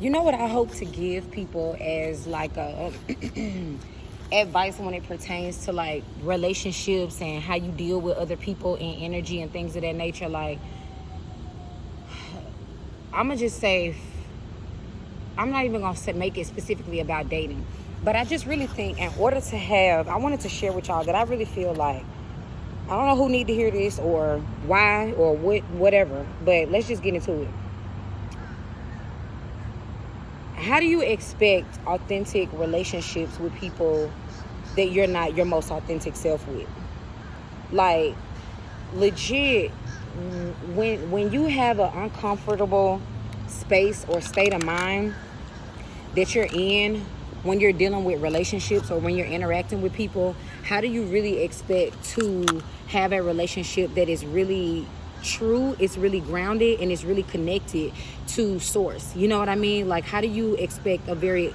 You know what I hope to give people as like a advice when it pertains to like relationships and how you deal with other people and energy and things of that nature. Like, I'm gonna just say, I'm not even gonna make it specifically about dating, but I just really think in order to have, I wanted to share with y'all that I really feel like, I don't know who need to hear this or why or whatever, but let's just get into it. How do you expect authentic relationships with people that you're not your most authentic self with? Like, legit, when you have an uncomfortable space or state of mind that you're in when you're dealing with relationships or when you're interacting with people, how do you really expect to have a relationship that is really true, it's really grounded, and it's really connected to source? You know what I mean? Like, how do you expect a very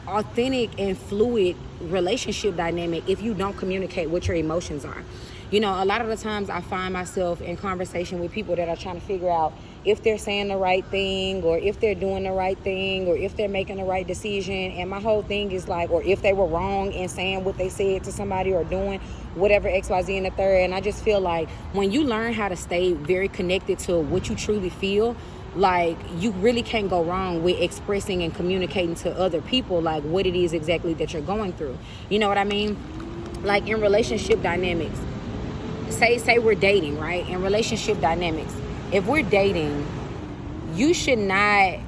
authentic and fluid relationship dynamic if you don't communicate what your emotions are? You know, a lot of the times I find myself in conversation with people that are trying to figure out if they're saying the right thing or if they're doing the right thing or if they're making the right decision. And my whole thing is like, or if they were wrong in saying what they said to somebody or doing whatever XYZ and the third. And I just feel like when you learn how to stay very connected to what you truly feel, like, you really can't go wrong with expressing and communicating to other people like what it is exactly that you're going through. You know what I mean? Like, in relationship dynamics, say we're dating, right? In relationship dynamics, if we're dating, you should not,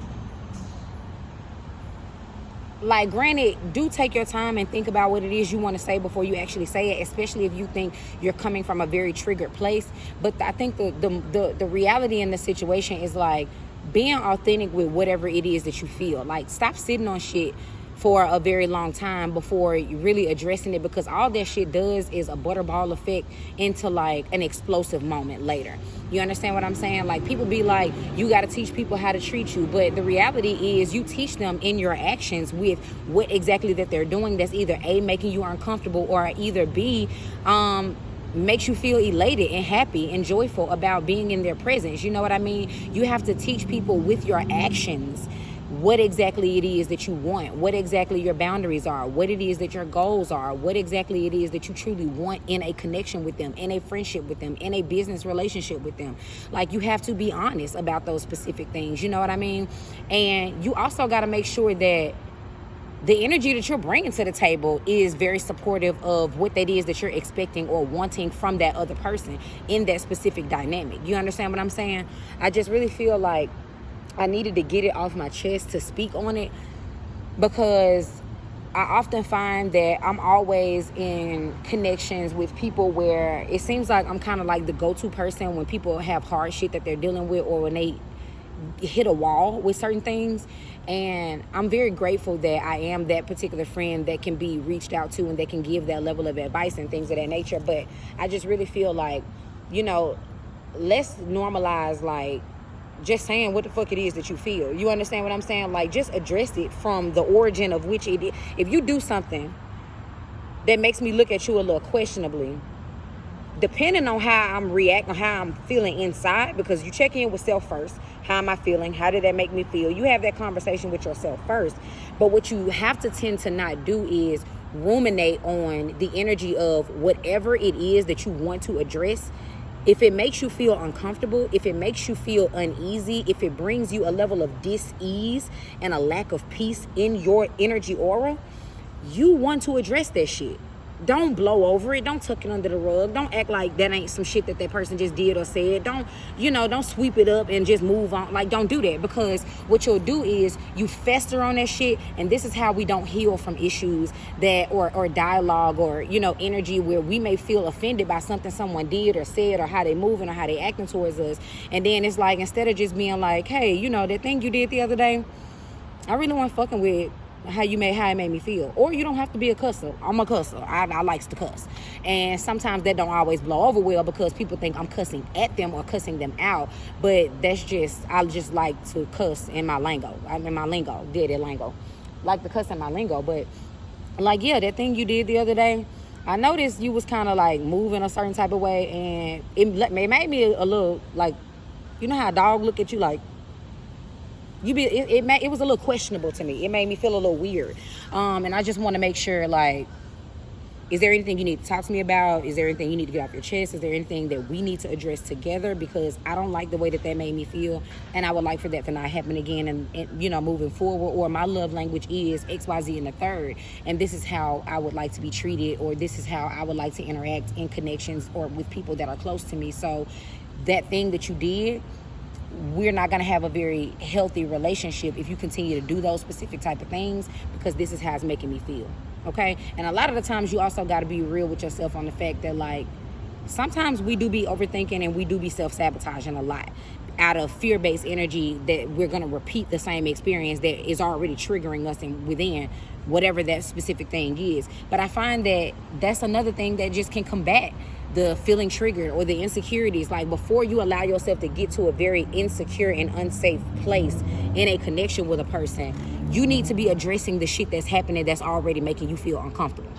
like, granted, do take your time and think about what it is you want to say before you actually say it, especially if you think you're coming from a very triggered place. But I think the reality in the situation is like being authentic with whatever it is that you feel. Like, stop sitting on shit for a very long time before you really addressing it, because all that shit does is a butterball effect into like an explosive moment later. You understand what I'm saying? Like, people be like, you got to teach people how to treat you, but the reality is you teach them in your actions with what exactly that they're doing that's either A, making you uncomfortable, or either B, makes you feel elated and happy and joyful about being in their presence. You know what I mean? You have to teach people with your actions what exactly it is that you want, what exactly your boundaries are, what it is that your goals are, what exactly it is that you truly want in a connection with them, in a friendship with them, in a business relationship with them. Like, you have to be honest about those specific things, you know what I mean? And you also got to make sure that the energy that you're bringing to the table is very supportive of what that is that you're expecting or wanting from that other person in that specific dynamic. You understand what I'm saying? I just really feel like I needed to get it off my chest to speak on it, because I often find that I'm always in connections with people where it seems like I'm kind of like the go-to person when people have hard shit that they're dealing with, or when they hit a wall with certain things. And I'm very grateful that I am that particular friend that can be reached out to and that can give that level of advice and things of that nature. But I just really feel like, you know, let's normalize like just saying what the fuck it is that you feel. You understand what I'm saying? Like, just address it from the origin of which it is. If you do something that makes me look at you a little questionably, depending on how I'm reacting, how I'm feeling inside, because you check in with self first. How am I feeling? How did that make me feel? You have that conversation with yourself first. But what you have to tend to not do is ruminate on the energy of whatever it is that you want to address. If it makes you feel uncomfortable, if it makes you feel uneasy, if it brings you a level of dis-ease and a lack of peace in your energy aura, you want to address that shit. Don't blow over it. Don't tuck it under the rug. Don't act like that ain't some shit that that person just did or said. Don't sweep it up and just move on. Like, don't do that, because what you'll do is you fester on that shit. And this is how we don't heal from issues that, or dialogue, or, energy where we may feel offended by something someone did or said, or how they moving or how they acting towards us. And then it's like, instead of just being like, hey, that thing you did the other day, I really wasn't fucking with how it made me feel. Or you don't have to be a cusser. I'm a cusser. I likes to cuss. And sometimes that don't always blow over well, because people think I'm cussing at them or cussing them out. But that's just, I just like to cuss in my lingo. That lingo. Like to cuss in my lingo. But like, yeah, that thing you did the other day, I noticed you was kind of like moving a certain type of way, and it made me a little like, you know how a dog look at you like, It was a little questionable to me. It made me feel a little weird. And I just want to make sure, like, is there anything you need to talk to me about? Is there anything you need to get off your chest? Is there anything that we need to address together? Because I don't like the way that made me feel, and I would like for that to not happen again. And you know, moving forward, or my love language is X, Y, Z, and the third, and this is how I would like to be treated, or this is how I would like to interact in connections or with people that are close to me. So that thing that you did, we're not going to have a very healthy relationship if you continue to do those specific type of things, because this is how it's making me feel. Okay? And a lot of the times you also got to be real with yourself on the fact that, like, sometimes we do be overthinking and we do be self-sabotaging a lot out of fear-based energy, that we're going to repeat the same experience that is already triggering us and within whatever that specific thing is. But I find that that's another thing that just can combat the feeling triggered or the insecurities. Like, before you allow yourself to get to a very insecure and unsafe place in a connection with a person, you need to be addressing the shit that's happening that's already making you feel uncomfortable.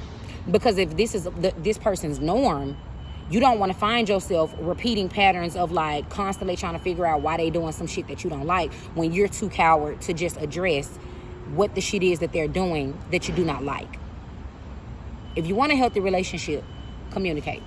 Because if this is this person's norm, you don't want to find yourself repeating patterns of, like, constantly trying to figure out why they doing some shit that you don't like, when you're too coward to just address what the shit is that they're doing that you do not like. If you want a healthy relationship, communicate.